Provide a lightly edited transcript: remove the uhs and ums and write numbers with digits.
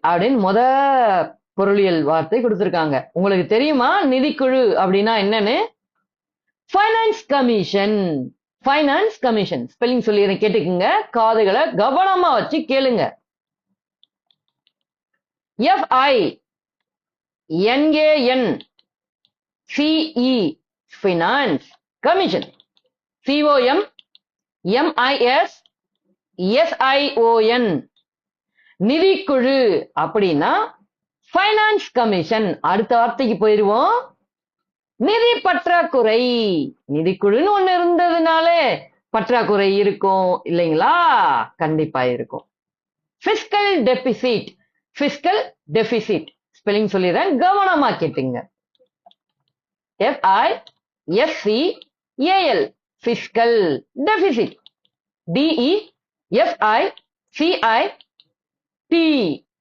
அப்படின்னு பொருளியல் வார்த்தை கொடுத்திருக்காங்க. உங்களுக்கு தெரியுமா நிதிக்குழு அப்படின்னா என்னன்னு? Finance commission. Finance commission spelling சொல்லி கேட்டுக்குங்க, காதுகளை கவனமா வச்சு கேளுங்க. FINANCE finance commission. COMMISSION நிதிக்குழு அப்படின்னா ஃபைனான்ஸ் கமிஷன். அடுத்த வார்த்தைக்கு போயிருவோம். நிதி பற்றாக்குறை. நிதிக்குழுன்னு ஒண்ணு இருந்ததுனாலே பற்றாக்குறை இருக்கும் இல்லைங்களா? கண்டிப்பா இருக்கும். Fiscal deficit. Fiscal deficit spelling சொல்லிடுறேன், கவனமா கேட்டுங்க. FISCAL fiscal deficit. DEFICIT